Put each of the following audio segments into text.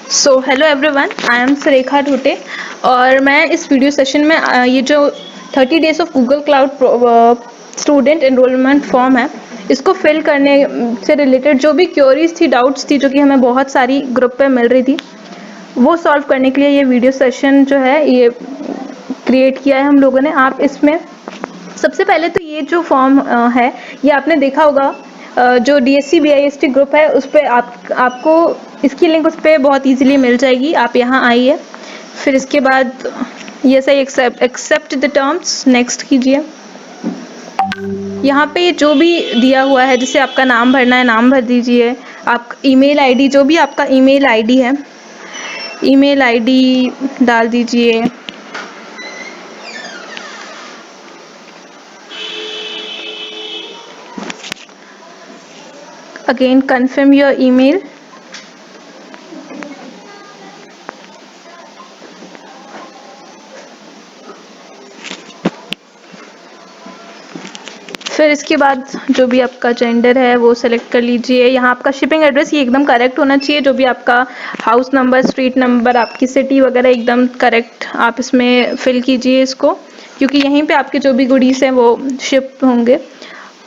So hello everyone, I am Surekha Dhoote और मैं इस वीडियो सेशन में ये जो 30 days of Google cloud student enrolment form है, इसको फिल करने से रिलेटेड जो भी क्योरीज थी, डाउट्स थी, जो कि हमें बहुत सारी ग्रुप पे मिल रही थी, वो सॉल्व करने के लिए ये वीडियो सेशन जो है ये क्रिएट किया है हम लोगों ने। आप इसमें सबसे पहले तो ये जो फॉर्म है, ये आपने देखा होगा, जो DSC BIST ग्रुप है उस पर आपको इसकी लिंक उस पर बहुत इजीली मिल जाएगी। आप यहाँ आइए, फिर इसके बाद ये सही एक्सेप्ट द टर्म्स, नेक्स्ट कीजिए। यहाँ पे जो भी दिया हुआ है, जैसे आपका नाम भरना है, नाम भर दीजिए। आप ईमेल आईडी, जो भी आपका ईमेल आईडी है, ईमेल आईडी डाल दीजिए। Again confirm your email। फिर इसके बाद जो भी आपका जेंडर है वो सेलेक्ट कर लीजिए। यहाँ आपका शिपिंग एड्रेस ये एकदम करेक्ट होना चाहिए, जो भी आपका हाउस नंबर, स्ट्रीट नंबर, आपकी सिटी वगैरह एकदम करेक्ट आप इसमें फिल कीजिए इसको, क्योंकि यहीं पे आपके जो भी गुडीज हैं वो शिप होंगे।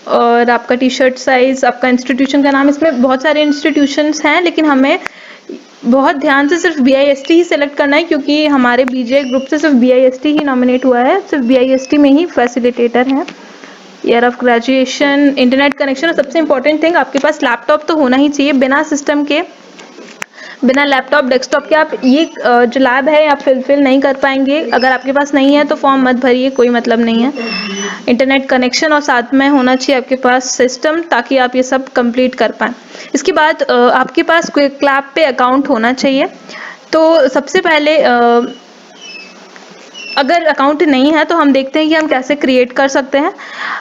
और आपका टी-शर्ट साइज़, आपका इंस्टीट्यूशन का नाम, इसमें बहुत सारे इंस्टीट्यूशंस हैं लेकिन हमें बहुत ध्यान से सिर्फ BIST ही सेलेक्ट करना है, क्योंकि हमारे BJ ग्रुप से सिर्फ BIST ही नॉमिनेट हुआ है, सिर्फ BIST में ही फैसिलिटेटर हैं। Year of graduation, internet connection, और सबसे इंपॉर्टेंट थिंग, आपके पास लैपटॉप तो होना ही चाहिए। बिना सिस्टम के, बिना लैपटॉप डेस्कटॉप के आप ये जो लैब है आप फिल नहीं कर पाएंगे। अगर आपके पास नहीं है तो फॉर्म मत भरिए, कोई मतलब नहीं है। इंटरनेट कनेक्शन और साथ में होना चाहिए आपके पास सिस्टम, ताकि आप ये सब कंप्लीट कर पाएँ। इसके बाद आपके पास क्विक लैब पे अकाउंट होना चाहिए। तो सबसे पहले अगर अकाउंट नहीं है तो हम देखते हैं कि हम कैसे क्रिएट कर सकते हैं।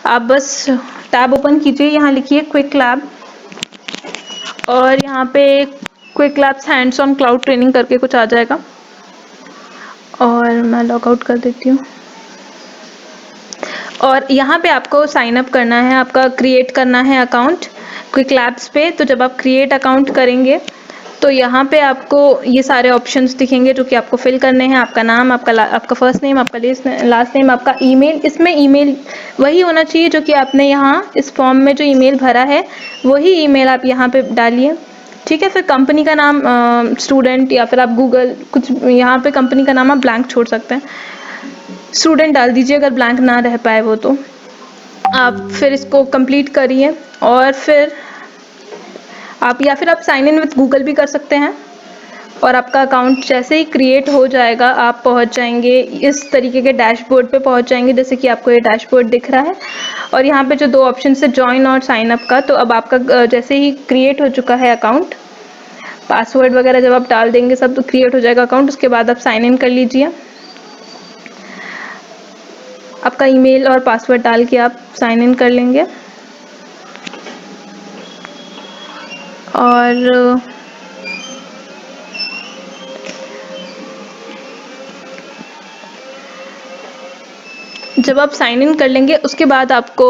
आप बस टैब ओपन कीजिए, यहाँ लिखिए क्विक लैब, और यहाँ पे quick labs hands on cloud training करके कुछ आ जाएगा, और मैं लॉग आउट कर देती हूँ। और यहाँ पे आपको साइन अप करना है, आपका क्रिएट करना है अकाउंट क्विक लैब्स पे। तो जब आप क्रिएट अकाउंट करेंगे तो यहाँ पे आपको ये सारे ऑप्शंस दिखेंगे जो कि आपको फिल करने हैं। आपका नाम, आपका फर्स्ट नेम, आपका लास्ट नेम, आपका ईमेल। इसमें ईमेल वही होना चाहिए जो कि आपने यहाँ इस फॉर्म में जो ईमेल भरा है, वही ईमेल आप यहाँ पे डालिए, ठीक है। फिर कंपनी का नाम, स्टूडेंट, या फिर आप गूगल कुछ, यहाँ पे कंपनी का नाम आप ब्लैंक छोड़ सकते हैं। स्टूडेंट डाल दीजिए अगर ब्लैंक ना रह पाए वो तो। आप फिर इसको कंप्लीट करिए, और फिर आप, या फिर आप साइन इन विथ गूगल भी कर सकते हैं। और आपका अकाउंट जैसे ही क्रिएट हो जाएगा, आप पहुंच जाएंगे इस तरीके के डैशबोर्ड पे पहुंच जाएंगे, जैसे कि आपको ये डैशबोर्ड दिख रहा है। और यहाँ पे जो दो ऑप्शन है, ज्वाइन और साइन अप का, तो अब आपका जैसे ही क्रिएट हो चुका है अकाउंट, पासवर्ड वगैरह जब आप डाल देंगे सब, तो क्रिएट हो जाएगा अकाउंट। उसके बाद आप साइन इन कर लीजिए, आपका ईमेल और पासवर्ड डाल के आप साइन इन कर लेंगे। और जब आप साइन इन कर लेंगे उसके बाद आपको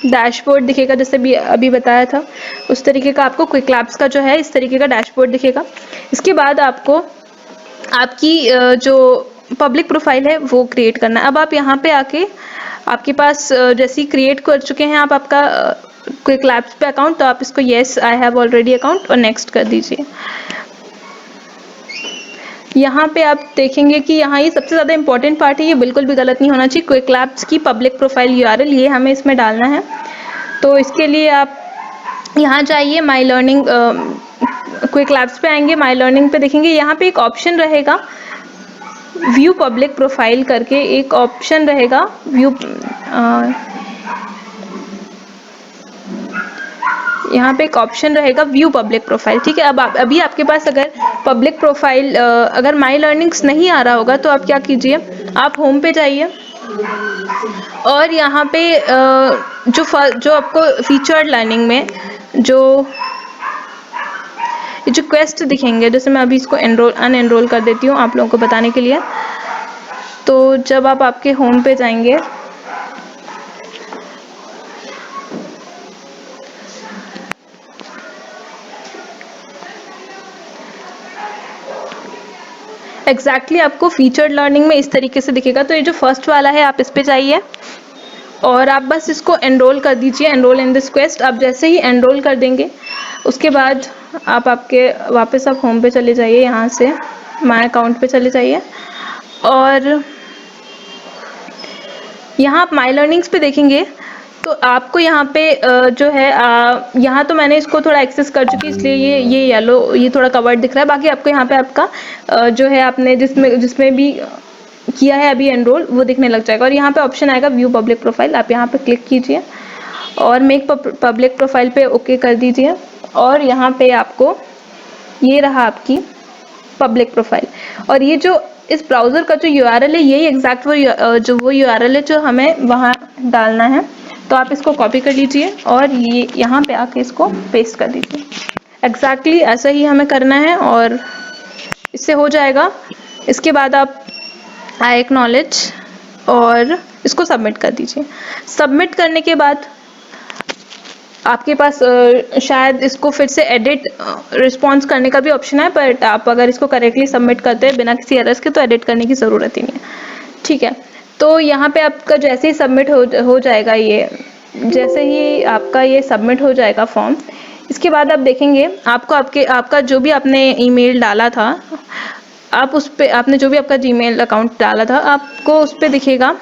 डैशबोर्ड दिखेगा, जैसे भी अभी बताया था उस तरीके का आपको क्विक लैब्स का जो है इस तरीके का डैशबोर्ड दिखेगा। इसके बाद आपको आपकी जो पब्लिक प्रोफाइल है वो क्रिएट करना है। अब आप यहाँ पे आके, आपके पास जैसे ही क्रिएट कर चुके हैं आप आपका क्विक लैब्स पे अकाउंट, तो आप इसको yes I have already account और नेक्स्ट कर दीजिए। यहाँ पे आप देखेंगे कि यहाँ ये सबसे ज़्यादा इंपॉर्टेंट पार्ट है, ये बिल्कुल भी गलत नहीं होना चाहिए। क्विक लैब्स की पब्लिक प्रोफाइल URL ये हमें इसमें डालना है। तो इसके लिए आप यहाँ जाइए, माई लर्निंग, क्विक लैब्स पे आएंगे, माई लर्निंग पे देखेंगे, यहाँ पे एक ऑप्शन रहेगा व्यू पब्लिक प्रोफाइल करके, एक ऑप्शन रहेगा व्यू, यहाँ पे एक ऑप्शन रहेगा व्यू पब्लिक प्रोफाइल, ठीक है। अब अभी आपके पास अगर पब्लिक प्रोफाइल, अगर माई लर्निंग्स नहीं आ रहा होगा तो आप क्या कीजिए, आप होम पे जाइए, और यहाँ पे जो आपको फीचर्ड लर्निंग में जो ये जो क्वेस्ट दिखेंगे, जैसे मैं अभी इसको अनएनरोल कर देती हूँ आप लोगों को बताने के लिए। तो जब आप आपके होम पे जाएंगे, एग्जैक्टली आपको फीचर्ड लर्निंग में इस तरीके से दिखेगा। तो ये जो फर्स्ट वाला है आप इस पे जाइए और आप बस इसको एनरोल कर दीजिए, एनरोल इन दिस क्वेस्ट। आप जैसे ही एनरोल कर देंगे उसके बाद आप आपके वापस आप होम पे चले जाइए, यहाँ से माय अकाउंट पे चले जाइए और यहाँ आप माय लर्निंग्स पे देखेंगे तो आपको यहाँ पे जो है यहाँ तो मैंने इसको थोड़ा एक्सेस कर चुकी इसलिए ये येलो ये थोड़ा कवर्ड दिख रहा है। बाकी आपको यहाँ पे आपका जो है आपने जिसमें भी किया है अभी एनरोल वो दिखने लग जाएगा और यहाँ पे ऑप्शन आएगा व्यू पब्लिक प्रोफाइल। आप यहाँ पे क्लिक कीजिए और मेक पब्लिक प्रोफाइल पे ओके कर दीजिए और यहाँ पे आपको ये रहा आपकी पब्लिक प्रोफाइल। और ये जो इस ब्राउज़र का जो URL है यही एग्जैक्ट वो URL है जो हमें वहाँ डालना है। तो आप इसको कॉपी कर लीजिए और ये यहाँ पे आके इसको पेस्ट कर दीजिए। एग्जैक्टली ऐसा ही हमें करना है और इससे हो जाएगा। इसके बाद आप आई एक्नॉलेज और इसको सबमिट कर दीजिए। सबमिट करने के बाद आपके पास शायद इसको फिर से एडिट रिस्पॉन्स करने का भी ऑप्शन है, बट आप अगर इसको करेक्टली सबमिट करते हैं बिना किसी एरर्स के तो एडिट करने की ज़रूरत ही नहीं है। ठीक है, तो यहाँ पे आपका जैसे ही सबमिट हो जाएगा जैसे ही आपका ये सबमिट हो जाएगा फॉर्म, इसके बाद आप देखेंगे आपका जो भी आपने ईमेल डाला था आप उस पे आपने जो भी आपका जीमेल अकाउंट डाला था आपको उस पे दिखेगा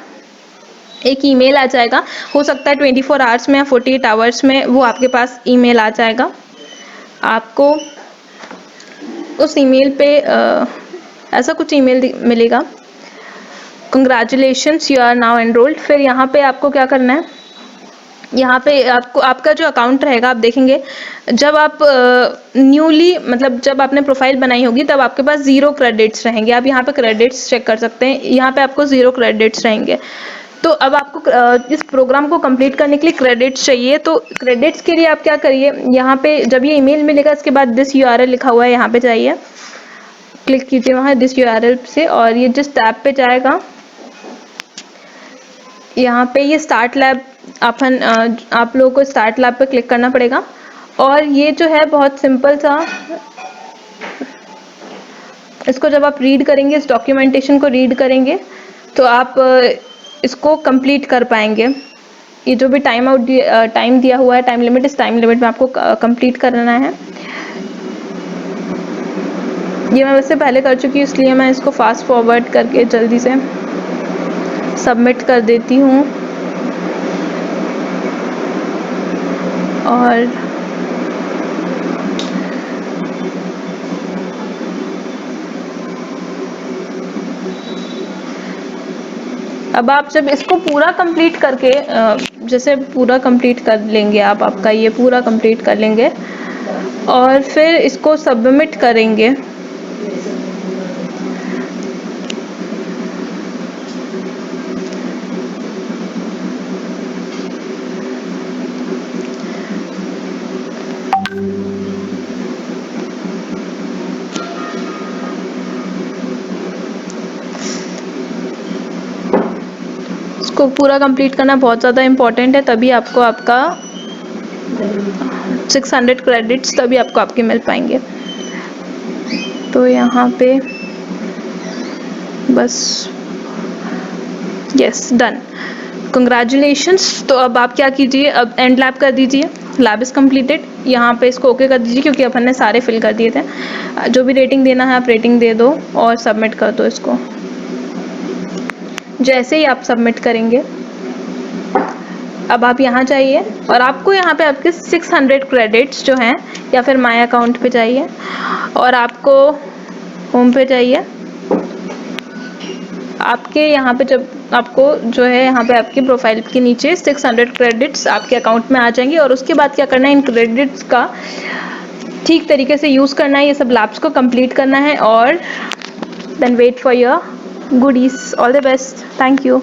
एक ईमेल आ जाएगा। हो सकता है 24 आवर्स में या 48 आवर्स में वो आपके पास ईमेल आ जाएगा। आपको उस ईमेल पे ऐसा कुछ ईमेल मिलेगा, congratulations you are now enrolled. फिर यहाँ पे आपको क्या करना है, यहाँ पे आपका जो अकाउंट रहेगा आप देखेंगे जब आप न्यूली मतलब जब आपने प्रोफाइल बनाई होगी तब आपके पास 0 क्रेडिट्स रहेंगे। आप यहाँ पे क्रेडिट्स चेक कर सकते हैं, यहाँ पे आपको 0 क्रेडिट्स रहेंगे। तो अब आपको इस प्रोग्राम को कंप्लीट करने के लिए क्रेडिट्स चाहिए। तो क्रेडिट्स के लिए आप क्या करिए, यहाँ पे जब ये ईमेल मिलेगा इसके बाद दिस URL लिखा हुआ है यहाँ पे जाइए, क्लिक कीजिए वहाँ दिस URL से और ये जिस टैब पे जाएगा यहाँ पे ये स्टार्ट लैब आप लोगों को स्टार्ट लैब पे क्लिक करना पड़ेगा। और ये जो है बहुत सिंपल सा, इसको जब आप रीड करेंगे इस डॉक्यूमेंटेशन को रीड करेंगे तो आप इसको कंप्लीट कर पाएंगे। ये जो भी टाइम दिया हुआ है टाइम लिमिट, इस टाइम लिमिट में आपको कंप्लीट करना है। ये मैं वैसे पहले कर चुकी हूँ इसलिए मैं इसको फास्ट फॉरवर्ड करके जल्दी से सबमिट कर देती हूँ। और अब आप जब इसको पूरा कंप्लीट करके जैसे पूरा कंप्लीट कर लेंगे आपका ये पूरा कंप्लीट कर लेंगे और फिर इसको सबमिट करेंगे इसको पूरा कंप्लीट करना बहुत ज़्यादा इम्पोर्टेंट है, तभी आपको आपका 600 क्रेडिट्स तभी आपको आपके मिल पाएंगे। तो यहाँ पे बस यस डन, कंग्रेचुलेशंस। तो अब आप क्या कीजिए, अब एंड लैब कर दीजिए, लैब इज़ कम्प्लीटेड। यहाँ पे इसको ओके कर दीजिए क्योंकि अपन ने सारे फिल कर दिए थे। जो भी रेटिंग देना है आप रेटिंग दे दो और सबमिट कर दो इसको। जैसे ही आप सबमिट करेंगे अब आप यहाँ जाइए और आपको यहाँ पे आपके 600 क्रेडिट्स जो हैं, या फिर माय अकाउंट पे जाइए और आपको होम पे जाइए। आपके यहाँ पे जब आपको जो है यहाँ पे आपकी प्रोफाइल के नीचे 600 क्रेडिट्स आपके अकाउंट में आ जाएंगे और उसके बाद क्या करना है, इन क्रेडिट्स का ठीक तरीके से यूज़ करना है, ये सब लैब्स को कंप्लीट करना है और then wait for your goodies. All the best. Thank you.